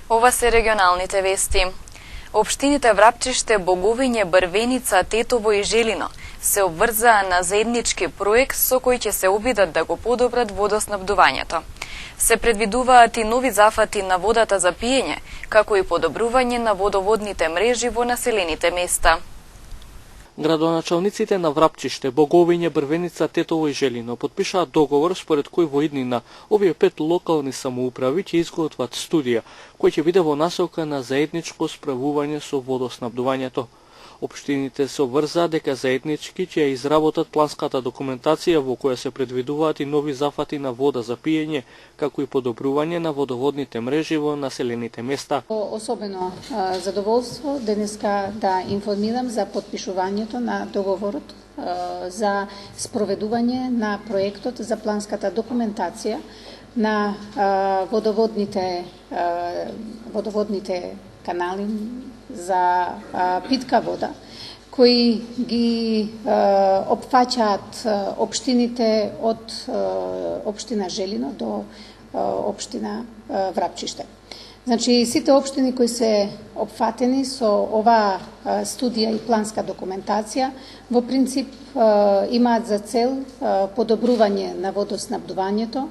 Ова се регионалните вести. Општините Врапчиште, Боговиње, Брвеница, Тетово и Желино се обврзаа на заеднички проект со кој ќе се обидат да го подобрат водоснабдувањето. Се предвидуваат и нови зафати на водата за пиење, како и подобрување на водоводните мрежи во населените места. Градоначалниците на Врапчиште, Боговиње, Брвеница, Тетово и Желино подпишаат договор според кој во иднина овие 5 локални самоуправи ќе изготват студија која ќе биде во насока на заедничко справување со водоснабдувањето. Општините се обврзаа дека заеднички ќе изработат планската документација во која се предвидуваат и нови зафати на вода за пиење, како и подобрување на водоводните мрежи во населените места. Особено задоволство денеска да информирам за подпишувањето на договорот за спроведување на проектот за планската документација на водоводните канали за питка вода, кои ги опфаќаат општините од општина Желино до општина Врапчиште. Значи, сите општини кои се опфатени со оваа студија и планска документација, во принцип имаат за цел подобрување на водоснабдувањето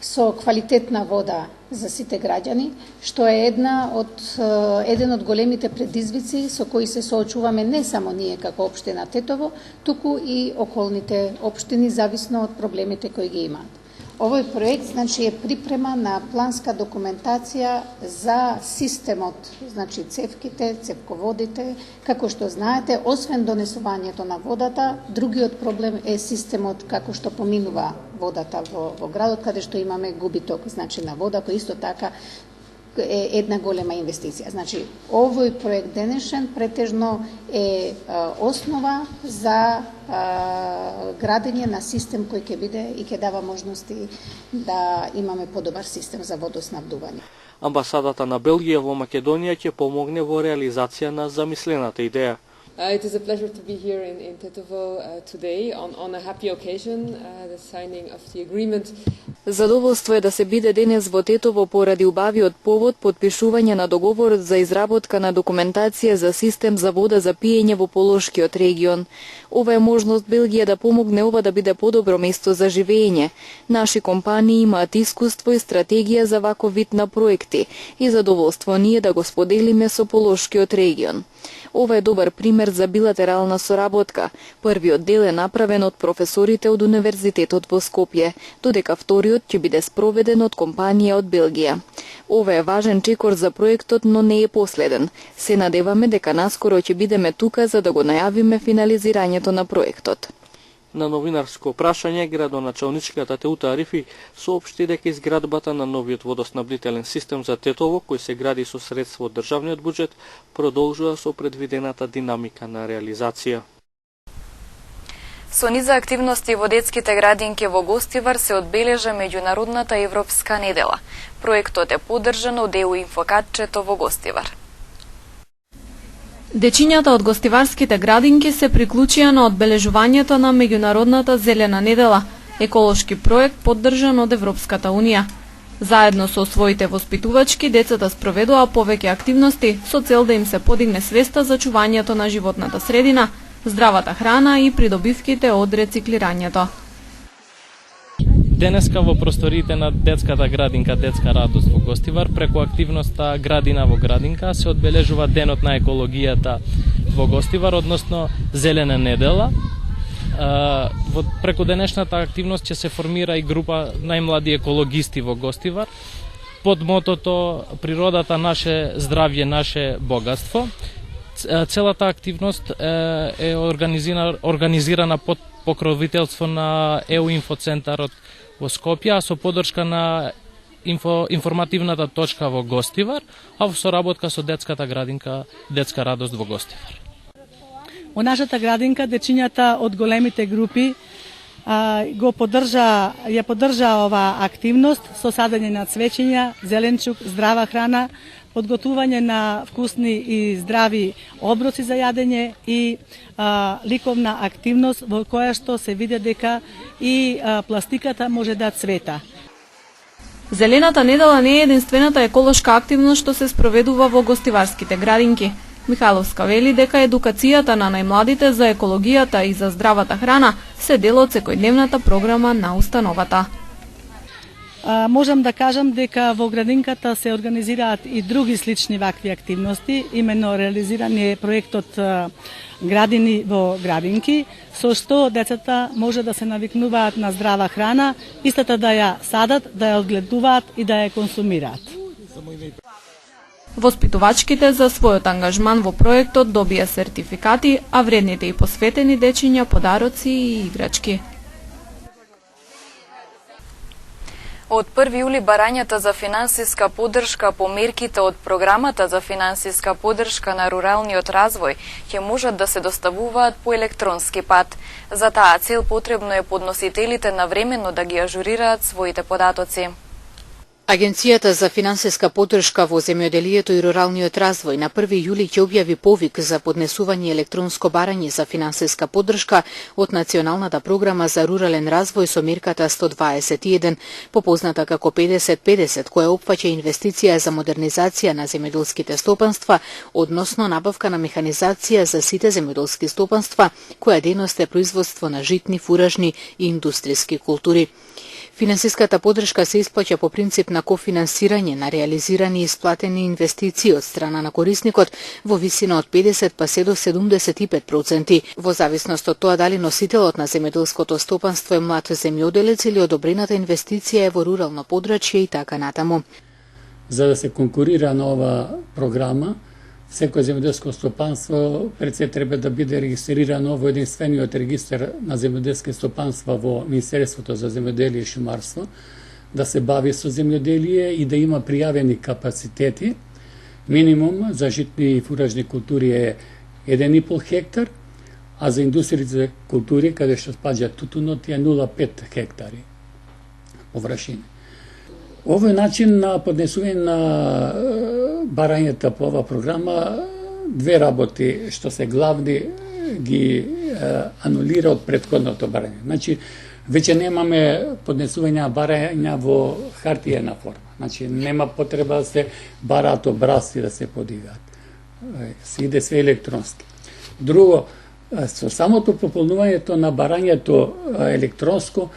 со квалитетна вода за сите граѓани, што е еден од големите предизвици со кои се соочуваме не само ние како општина Тетово, туку и околните општини, зависно од проблемите кои ги имаат. Овој проект е припрема на планска документација за системот, цевките, цевководите. Како што знаете, освен донесувањето на водата, другиот проблем е системот како што поминува водата во градот, каде што имаме губиток на вода, кој исто така е една голема инвестиција. Овој проект денешен претежно е основа за градење на систем кој ќе биде и ќе дава можности да имаме подобар систем за водоснабдување. Амбасадата на Белгија во Македонија ќе помогне во реализација на замислената идеја. It is a pleasure to be here in Tetovo today on a happy occasion, the signing of the agreement. Задоволство е да се биде денес во Тетово поради убавиот повод подпишување на договорот за изработка на документација за систем за вода за пиење во Полошкиот регион. Ова е можност Белгија да помогне ова да биде подобро место за живење. Наши компании имаат искуство и стратегија за ваков вид на проекти и задоволство ние да го споделиме со Полошкиот регион. Ова е добар пример за билатерална соработка. Првиот дел е направен од професорите од Универзитетот во Скопје, додека вториот ќе биде спроведен од компанија од Белгија. Ова е важен чекор за проектот, но не е последен. Се надеваме дека наскоро ќе бидеме тука за да го најавиме финализирањето на проектот. На новинарско прашање, градоначалничката Теута Арифи соопшти дека изградбата на новиот водоснабдителен систем за Тетово, кој се гради со средства од државниот буџет, продолжува со предвидената динамика на реализација. Со низа активности во детските градинки во Гостивар се одбележа меѓународната Европска недела. Проектот е поддржан од ЕУ инфокатчето во Гостивар. Дечињата од гостиварските градинки се приклучија на одбележувањето на меѓународната зелена недела, еколошки проект поддржан од Европската унија. Заедно со своите воспитувачки, децата спроведува повеќе активности со цел да им се подигне свеста за чувањето на животната средина, здравата храна и придобивките од рециклирањето. Денеска во просториите на детската градинка Детска радост во Гостивар, преку активноста Градина во градинка, се одбележува денот на екологијата во Гостивар, односно Зелена недела. Преку денешната активност ќе се формира и група најмлади екологисти во Гостивар под мотото Природата наше здравје, наше богатство. Целата активност е организирана под покровителство на ЕУ инфоцентарот во Скопје, со поддршка на информативната точка во Гостивар, а во соработка со детската градинка Детска радост во Гостивар. Во нашата градинка дечињата од големите групи ја поддржа ова активност со садење на цвеќиња, зеленчук, здрава храна, подготување на вкусни и здрави оброци за јадење и ликовна активност во која што се види дека и пластиката може да цвета. Зелената недела не е единствената еколошка активност што се спроведува во гостиварските градинки. Михайловска вели дека едукацијата на најмладите за екологијата и за здравата храна се дел од секојдневната програма на установата. Можам да кажам дека во градинката се организираат и други слични вакви активности, именно реализиран е проектот Градини во градинки, со што децата може да се навикнуваат на здрава храна, истата да ја садат, да ја одгледуваат и да ја консумираат. Воспитувачките за својот ангажман во проектот добија сертификати, а вредните и посветени дечиња подароци и играчки. Од 1 јули барањата за финансиска поддршка по мерките од програмата за финансиска поддршка на руралниот развој ќе можат да се доставуваат по електронски пат. За таа цел потребно е подносителите навремено да ги ажурираат своите податоци. Агенцијата за финансиска поддршка во земјоделието и руралниот развој на 1 јули ќе објави повик за поднесување електронско барање за финансиска поддршка од Националната програма за рурален развој со мерката 121, попозната како 50-50, која опфаќа инвестиција за модернизација на земјоделските стопанства, односно набавка на механизација за сите земјоделски стопанства, која дејност е производство на житни, фуражни и индустријски култури. Финансиската поддршка се исплаќа по принцип на кофинансирање на реализирани и исплатени инвестиции од страна на корисникот во висина од 50 па се до 75%, во зависност од тоа дали носителот на земјоделското стопанство е млад земјоделец или одобрената инвестиција е во рурално подрачје и така натаму. За да се конкурира на ова програма, секој земјоделско стопанство пред се треба да биде регистрирано во единствениот регистар на земјоделски стопанства во Министерството за земјоделие и шумарство, да се бави со земјоделие и да има пријавени капацитети. Минимум за житни и фуражни култури е 1,5 хектар, а за индустријните култури, каде што спаѓа тутунот, е 0,5 хектари површина. Овој начин на поднесување на барањата по оваа програма, две работи што се главни ги анулира од претходното барање. Значи, веќе немаме поднесување на барања во хартиена форма. Значи, нема потреба да се бараат образци да се подигаат. Се иде све електронски. Друго, со самото пополнувањето на барањето електронско,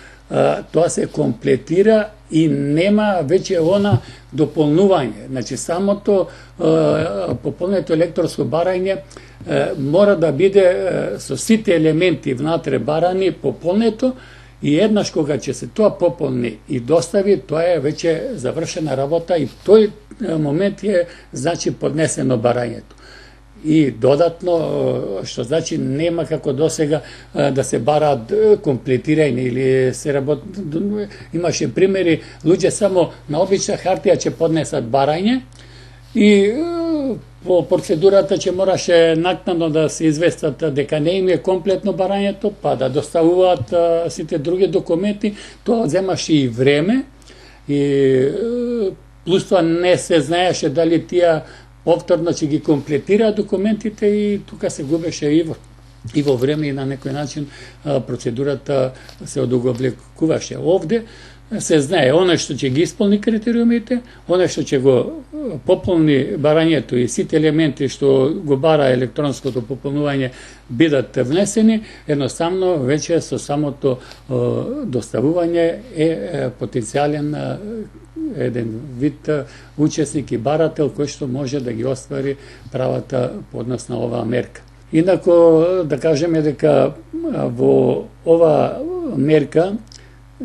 тоа се комплетира и нема веќе она дополнување. Значи, самото пополнето електронско барање мора да биде со сите елементи внатре барани пополнето и еднаш кога ќе се тоа пополни и достави, тоа е веќе завршена работа и тој момент е, значи, поднесено барањето. И додатно, што значи нема како досега да се бараат комплетирање или се работи. Имаше примери, луѓе само на обична хартија ќе поднесат барање и по процедурата ќе мораше накнадно да се известат дека не им е комплетно барањето, па да доставуваат сите други документи, тоа земаше и време и плюс тоа не се знаеше дали тие повторно ќе ги комплетира документите и тука се губеше и во време и на некој начин процедурата се одуговлекуваше. Овде се знае оној што ќе ги исполни критериумите, оној што ќе го пополни барањето и сите елементи што го бара електронското пополнување бидат внесени, едноставно веќе со самото доставување е потенцијален еден вид учесник и барател кој што може да ги оствари правата поднос на оваа мерка. Инако, да кажеме дека во ова мерка,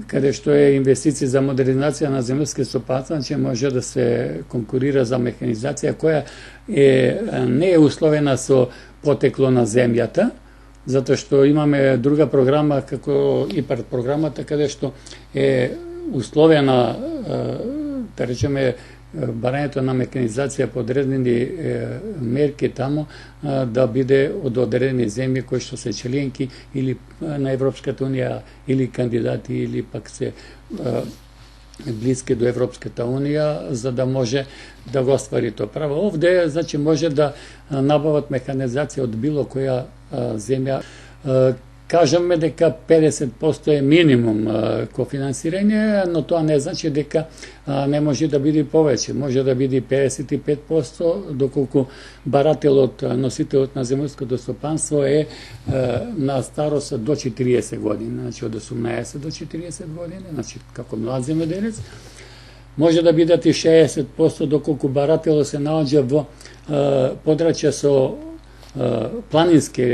каде што е инвестиција за модернизација на земјоделски стопанства, значи може да се конкурира за механизација која не е условена со потекло на земјата, затоа што имаме друга програма како ИПАРД програмата, каде што е условена, да речеме, барањето на механизација по одредени мерки таму да биде од одредени земји кои што се членки или на Европската унија или кандидати или пак се блиски до Европската унија за да може да го оствари тоа право. Овде значи може да набават механизација од било која земја. Кажеме дека 50% е минимум кофинансирање, но тоа не значи дека не може да биде повеќе. Може да биде 55%, доколку барателот, носителот на земјското стопанство е на старост до 40 години, значи од 18 до 40 години, значи како млад земјоделец. Може да бидат и 60%, доколку барателот се наоѓа во подрачја со планински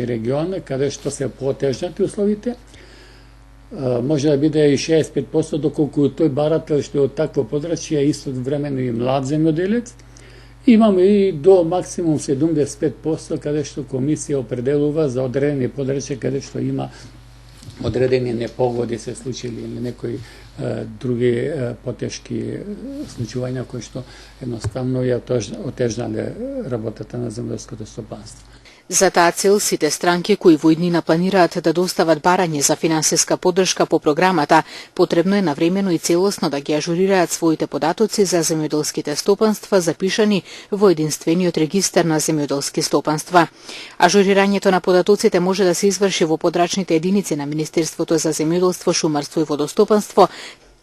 регион, каде што се потежнати условите. Може да биде и 65%, доколку тој барател што е од такво подрачје е истовремено и млад земјоделец. Имаме и до максимум 75%, каде што комисија определува за одредени подрачја, каде што има одредени непогоди се случили или некои други потешки случувања кои што едноставно ја отежнале работата на земјоделското стопанство. За таа цел сите странки кои во иднина планираат да достават барање за финансиска поддршка по програмата, потребно е навремено и целосно да ги ажурираат своите податоци за земјоделските стопанства запишани во единствениот регистар на земјоделски стопанства. Ажурирањето на податоците може да се изврши во подрачните единици на Министерството за земјоделство, шумарство и водостопанство,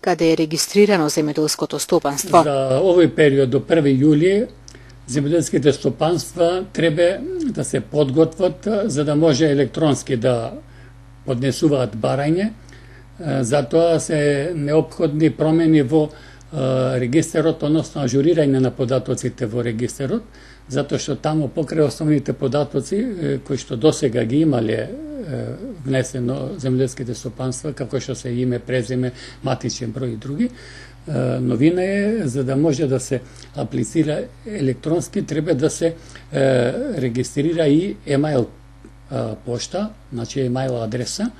каде е регистрирано земјоделското стопанство. За овој период до 1 јули земјоделските стопанства треба да се подготват за да може електронски да поднесуваат барање. Затоа се неопходни промени во регистарот, односно ажурирање на податоците во регистарот, затоа што таму покрај основните податоци кои што досега ги имале внесено земјоделските стопанства, како што се име, презиме, матичен број и други, новина е, за да може да се аплицира електронски, треба да се регистрира и емайл пошта, значи емайл адреса.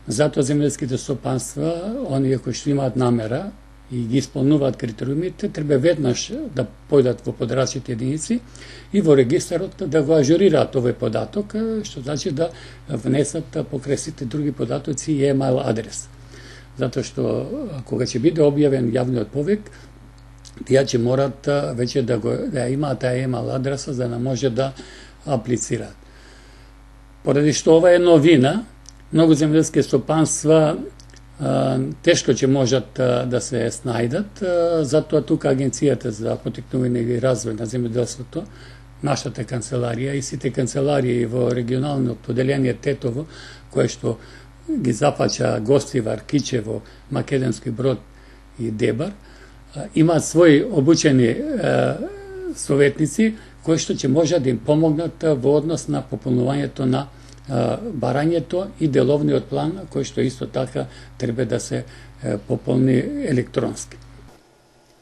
Затоа земјоделските стопанства, оние кои што имаат намера и ги исполнуваат критериумите, треба веднаш да појдат во подрачните единици и во регистарот да го ажурираат овој податок, што значи да внесат покрај сите други податоци и емайл адрес. Затоа што кога ќе биде објавен јавниот повик, тие ќе морат веќе да имаат таа емайл адреса за да може да аплицираат. Поради што ова е новина, многу земјоделски стопанства тешко ќе можат да се снајдат, затоа тука Агенцијата за поттикнување и развој на земјоделството, нашата канцеларија и сите канцеларии во регионалното поделение Тетово, кое што ги запаќа Гостивар, Кичево, Македонски Брод и Дебар, имаат своји обучени советници кои што ќе можат да им помогнат во однос на пополнувањето на барањето и деловниот план, кој што исто така треба да се пополни електронски.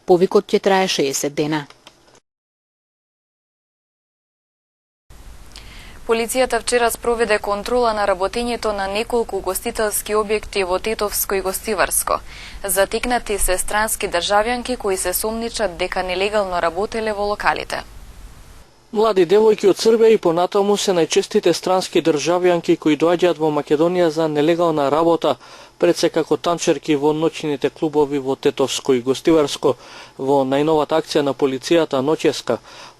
Повикот ќе трае 60 дена. Полицијата вчера спроведе контрола на работењето на неколку гостителски објекти во Тетовско и Гостиварско. Затекнати се странски државјанки кои се сомничат дека нелегално работеле во локалите. Млади девојки од Србија и понатаму се најчестите странски државјанки кои доаѓаат во Македонија за нелегална работа, пред се како танчерки во ноќните клубови во Тетовско и Гостиварско. Во најновата акција на полицијата ноќеска,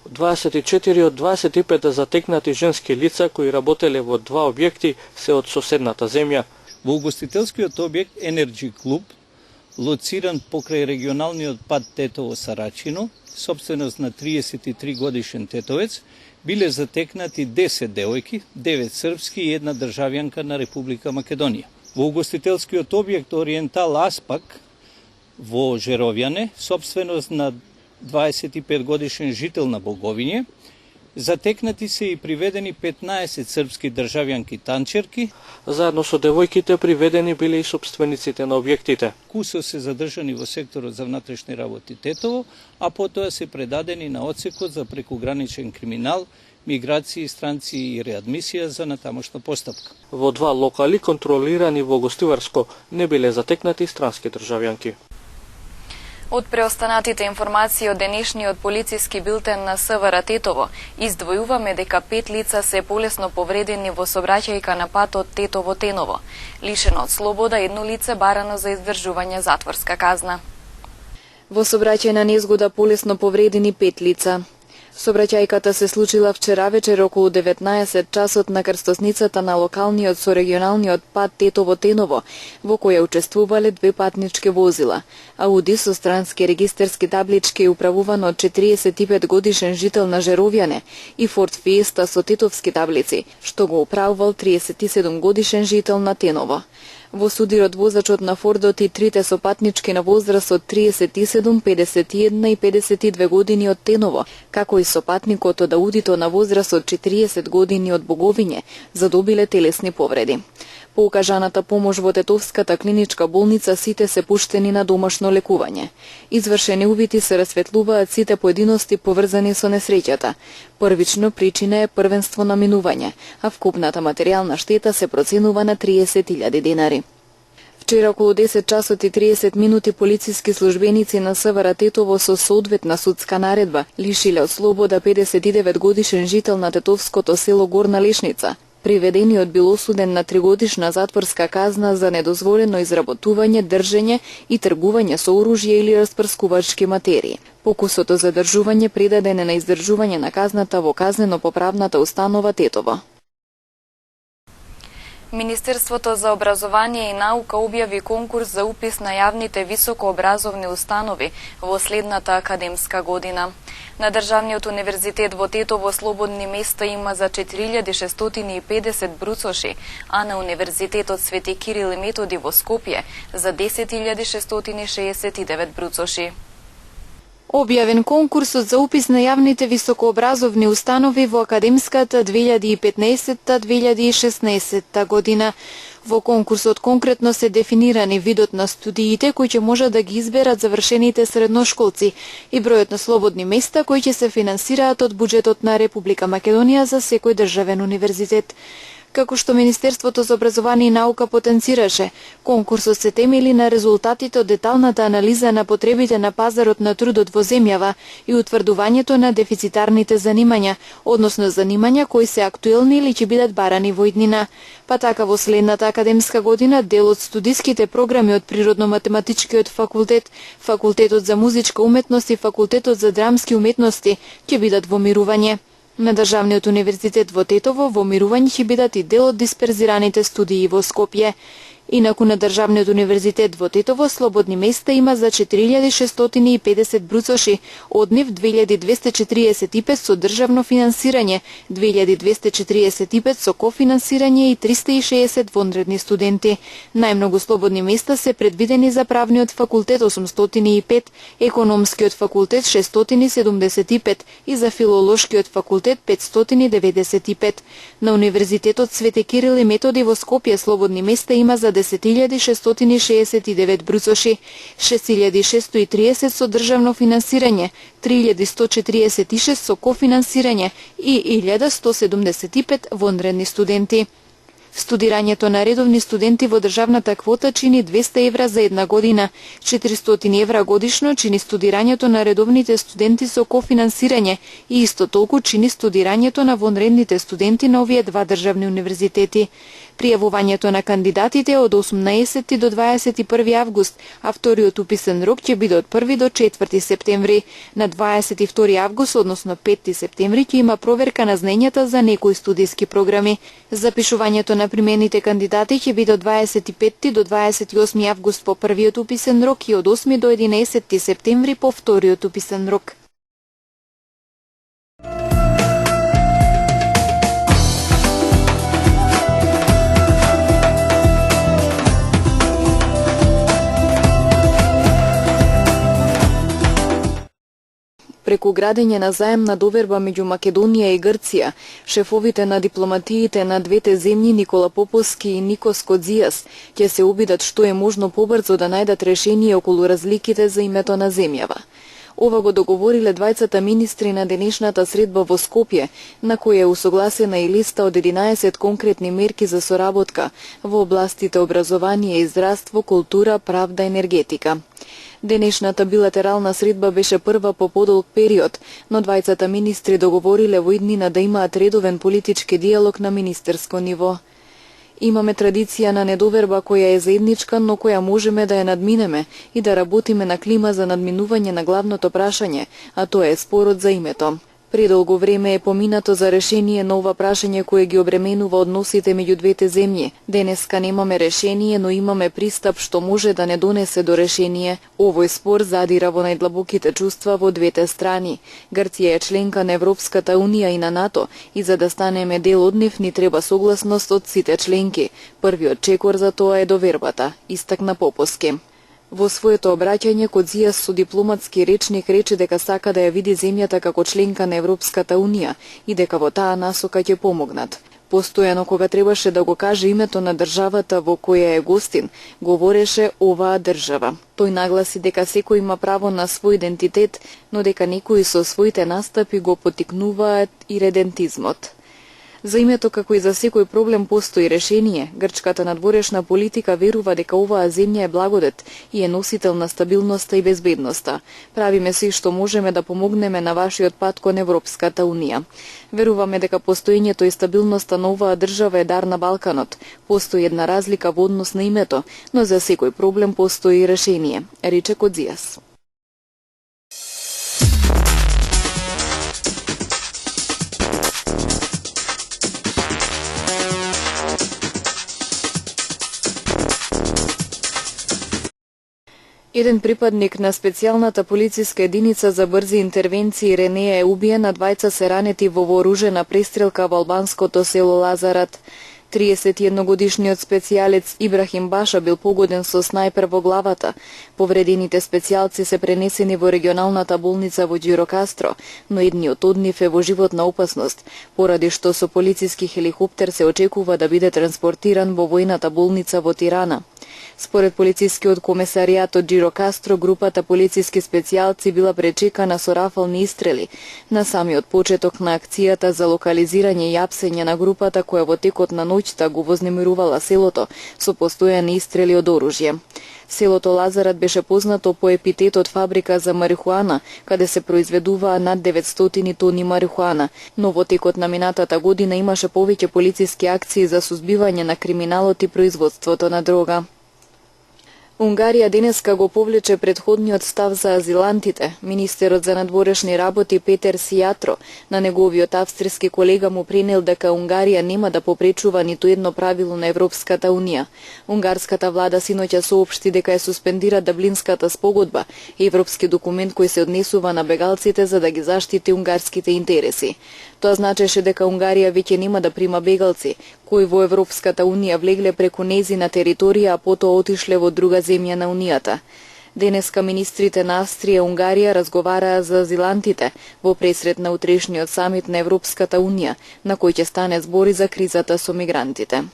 24 од 25 затекнати женски лица кои работеле во два објекти се од соседната земја. Во угостителскиот објект Енерджи клуб, лоциран покрај регионалниот пат Тетово-Сарачино, собственост на 33 годишен тетовец, биле затекнати 10 девојки, 9 српски и една државјанка на Република Македонија. Во угостителскиот објект Ориентал Аспак во Жеровјане, собственост на 25 годишен жител на Боговиње, затекнати се и приведени 15 српски државјанки танчерки. Заедно со девојките приведени биле и собствениците на објектите. Кусо се задржани во секторот за внатрешни работи Тетово, а потоа се предадени на одсекот за прекуграничен криминал, миграции, странци и реадмисија за натамошна постапка. Во два локали контролирани во Гостиварско не биле затекнати странски државјанки. Од преостанатите информации од денешниот полициски билтен на СВР Тетово, издвојуваме дека 5 лица се полесно повредени во сообраќајка на патот Тетово-Теново. Лишено од слобода едно лице барано за издржување затворска казна. Во сообраќајна незгода полесно повредени 5 лица. Сообраќајката се случила вчера вечер околу 19 часот на крстосницата на локалниот со регионалниот пат Тетово-Теново, во која учествувале две патнички возила. Ауди со странски регистерски таблички управуван од 45 годишен жител на Жеровјане и Форд Фиеста со тетовски таблици, што го управувал 37 годишен жител на Теново. Во судирот возачот на Фордот и трите сопатнички на возраст од 37, 51 и 52 години од Теново, како и сопатникот од Аудито на возраст од 40 години од Боговиње, задобиле телесни повреди. По укажаната помош во Тетовската клиничка болница сите се пуштени на домашно лекување. Извршени увити се расветлуваат сите поединости поврзани со несреќата. Првично причина е првенство на минување, а вкупната материјална штета се проценува на 30.000 денари. Вчера околу 10 часот и 30 минути полициски службеници на СВР Тетово со соодветна судска наредба лишиле од слобода 59 годишен жител на тетовското село Горна Лешница. Приведениот бил осуден на 3-годишна затворска казна за недозволено изработување, држење и тргување со оружје или распрскувачки материи. Покусото за држување предаден е на издржување на казната во казнено-поправната установа Тетово. Министерството за образование и наука објави конкурс за упис на јавните високообразовни установи во следната академска година. На Државниот универзитет во Тетово слободни места има за 4650 бруцоши, а на Универзитетот Свети Кирил и Методи во Скопје за 10669 бруцоши. Објавен конкурсот за упис на јавните високообразовни установи во академската 2015-2016 година. Во конкурсот конкретно се дефинирани видот на студиите кои ќе можат да ги изберат завршените средношколци и бројот на слободни места кои ќе се финансираат од буџетот на Република Македонија за секој државен универзитет. Како што Министерството за образование и наука потенцираше, конкурсот се темели на резултатите од деталната анализа на потребите на пазарот на трудот во земјава и утврдувањето на дефицитарните занимања, односно занимања кои се актуелни или ќе бидат барани во иднина. Па така во следната академска година дел од студиските програми од Природно-математичкиот факултет, Факултетот за музичка уметност и Факултетот за драмски уметности ќе бидат во мирување. На Државниот универзитет во Тетово во мирување ќе бидат и дел од дисперзираните студии во Скопје. Инаку на Државниот универзитет во Тетово слободни места има за 4650 бруцоши, од нив 2245 со државно финансирање, 2245 со кофинансирање и 360 вонредни студенти. Најмногу слободни места се предвидени за правниот факултет 805, економскиот факултет 675 и за филолошкиот факултет 595. На Универзитетот Свети Кирил и Методи во Скопје слободни места има за 10.669 бруцоши, 6.630 со државно финансирање, 3.146 со кофинансирање и 1.175 вонредни студенти. Студирањето на редовни студенти во државната квота чини 200 евра за една година, 400 евра годишно чини студирањето на редовните студенти со кофинансирање и исто толку чини студирањето на вонредните студенти на овие два државни универзитети. Пријавувањето на кандидатите е од 18 до 21 август, а вториот уписен рок ќе биде од 1 до 4 септември. На 22 август, односно 5 септември, ќе има проверка на знаењата за некои студиски програми. Запишувањето на примените кандидати ќе биде од 25 до 28 август по првиот уписен рок и од 8 до 11 септември по вториот уписен рок. Преку градење на заемна доверба меѓу Македонија и Грција, шефовите на дипломатиите на двете земји Никола Поповски и Никос Кодзијас ќе се обидат што е можно побрзо да најдат решение околу разликите за името на земјава. Ова го договориле двајцата министри на денешната средба во Скопје, на која е усогласена и листа од 11 конкретни мерки за соработка во областите образование и здравство, култура, правда, енергетика. Денешната билатерална средба беше прва по подолг период, но двајцата министри договориле во иднина да имаат редовен политички диалог на министерско ниво. Имаме традиција на недоверба која е заедничка, но која можеме да ја надминеме и да работиме на клима за надминување на главното прашање, а тоа е спорот за името. Предолго време е поминато за решение на ова прашање кое ги обременува односите меѓу двете земји. Денеска немаме решение, но имаме пристап што може да не донесе до решение. Овој спор задира во најдлабоките чувства во двете страни. Грција е членка на Европската унија и на НАТО и за да станеме дел од нив ни треба согласност од сите членки. Првиот чекор за тоа е довербата, истакна Попоски. Во своето обраќање Кодзијас со дипломатски речник рече дека сака да ја види земјата како членка на Европската унија и дека во таа насока ќе помогнат. Постојано кога требаше да го каже името на државата во која е гостин, говореше оваа држава. Тој нагласи дека секој има право на свој идентитет, но дека некои со своите настапи го поттикнуваат иредентизмот. За името како и за секој проблем постои решение. Грчката надворешна политика верува дека оваа земја е благодет и е носител на стабилноста и безбедноста. Правиме се што можеме да помогнеме на вашиот пат кон Европската унија. Веруваме дека постоењето и стабилноста на оваа држава е дар на Балканот. Постои една разлика во однос на името, но за секој проблем постои и решение, рече Кодзијас. Еден припадник на специјалната полициска единица за брзи интервенции Ренеја е убиен, а двајца се ранети во вооружена престрелка во албанското село Лазарат. 31-годишниот специјалец Ибрахим Баша бил погоден со снајпер во главата. Повредените специјалци се пренесени во регионалната болница во Ѓирокастро, но едниот од нив е во животна опасност, поради што со полициски хеликоптер се очекува да биде транспортиран во војната болница во Тирана. Според полицискиот комесаријат од Ѓирокастро, групата полициски специјалци била пречекана со рафални истрели на самиот почеток на акцијата за локализирање и апсење на групата која во текот на ноќта го вознемирувала селото со постојани истрели од оружје. Селото Лазарат беше познато по епитетот фабрика за марихуана, каде се произведуваа над 900 тони марихуана, но во текот на минатата година имаше повеќе полициски акции за сузбивање на криминалот и производството на дрога. Унгарија денеска го повлече претходниот став за азилантите. Министерот за надворешни работи Петер Сијатро на неговиот австрийски колега му пренел дека Унгарија нема да попречува ниту едно правило на Европската унија. Унгарската влада синоќа соопшти дека е суспендира Даблинската спогодба, европски документ кој се однесува на бегалците за да ги заштити унгарските интереси. Тоа значеше дека Унгарија веќе нема да прима бегалци, кои во Европската унија влегле преку незина територија, а потоа отишле во друга земја на унијата. Денеска министрите на Австрија и Унгарија разговараа за азилантите во пресрет на утрешниот самит на Европската унија, на кој ќе стане збори за кризата со мигрантите.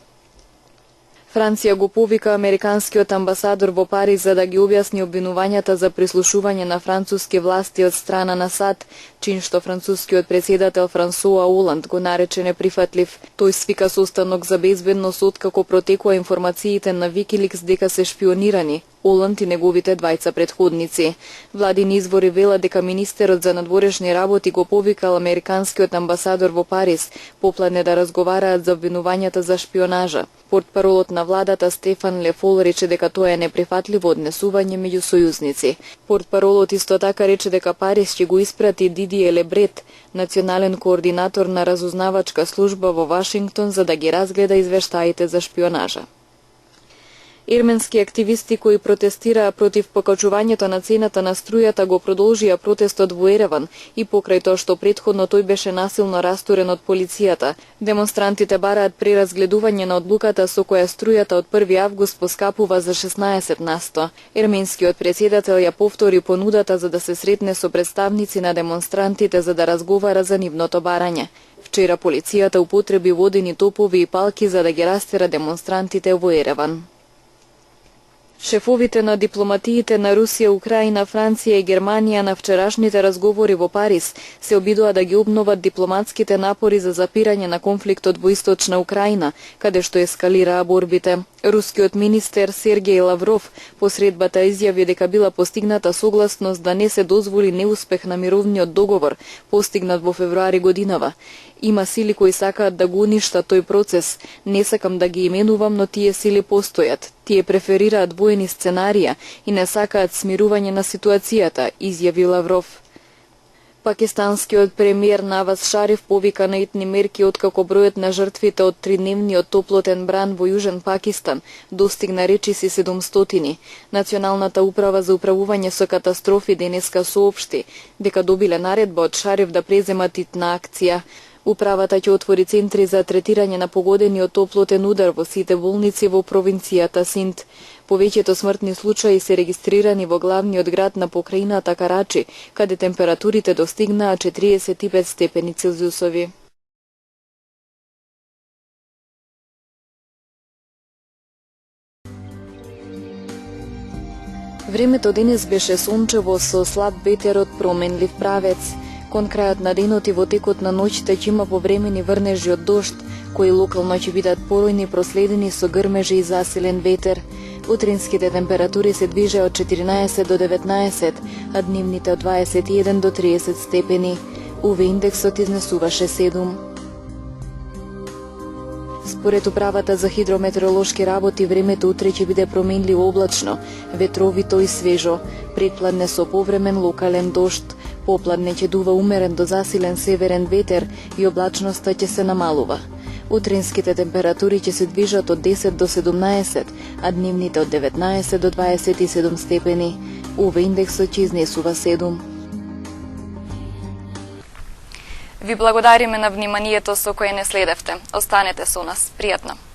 Франција го повика американскиот амбасадор во Париз за да ги објасни обвинувањата за прислушување на француски власти од страна на САД, чин што францускиот председател Франсуа Оланд го нарече неприфатлив. Тој свика состанок за безбедност откако протекува информациите на Викиликс дека се шпионирани Оланд и неговите двајца претходници. Владини извори велат дека министерот за надворешни работи го повикал американскиот амбасадор во Париз, поплане да разговараат за обвинувањата за шпионажа. Портпаролот на владата Стефан Лефол рече дека тоа е неприфатливо однесување меѓу сојузници. Портпаролот исто така рече дека Париз ќе го испрати Дидие Лебрет, национален координатор на разузнавачка служба во Вашингтон, за да ги разгледа извештаите за шпионажа. Ерменски активисти кои протестираа против покачувањето на цената на струјата го продолжија протестот во Ереван и покрај тоа што претходно тој беше насилно растурен од полицијата. Демонстрантите бараат преразгледување на одлуката со која струјата од 1 август поскапува за 16%. Ерменскиот председател ја повтори понудата за да се сретне со представници на демонстрантите за да разговара за нивното барање. Вчера полицијата употреби водени топови и палки за да ги растера демонстрантите во Ереван. Шефовите на дипломатиите на Русија, Украина, Франција и Германија на вчерашните разговори во Париз се обидоа да ги обноват дипломатските напори за запирање на конфликтот во источна Украина, каде што ескалираа борбите. Рускиот министер Сергеј Лавров посредбата изјави дека била постигната согласност да не се дозволи неуспех на мировниот договор, постигнат во февруари годинава. Има сили кои сакаат да го уништат тој процес. Не сакам да ги именувам, но тие сили постојат. Тие преферираат воени сценарија и не сакаат смирување на ситуацијата, изјави Лавров. Пакистанскиот премиер Наваз Шариф повика на итни мерки откако бројот на жртвите од тридневниот топлотен бран во Јужен Пакистан достигна речиси 700. Националната управа за управување со катастрофи денеска соопшти дека добиле наредба од Шариф да преземат итна акција. Управата ќе отвори центри за третирање на погодениот топлотен удар во сите болници во провинцијата Синд. Повеќето смртни случаи се регистрирани во главниот град на покрајината Карачи, каде температурите достигнаа 45 степени Целзиусови. Времето денес беше сончево со слаб ветер од променлив правец. Кон крајот на денот и во текот на ноќта ќе има повремени врнежи од дожд, кои локално ќе бидат поројни проследени со грмежи и засилен ветер. Утринските температури се движеа од 14 до 19, а дневните од 21 до 30 степени. УВ индексот изнесуваше 7. Според управата за хидрометеоролошки работи, времето утре ќе биде променливо облачно, ветровито и свежо, предпладне со повремен локален дожд. Попладне ќе дува умерен до засилен северен ветер и облачноста ќе се намалува. Утринските температури ќе се движат од 10 до 17, а дневните од 19 до 27 степени. УВ индексот ќе изнесува 7. Ви благодариме на вниманието со кое не следевте. Останете со нас. Пријатно.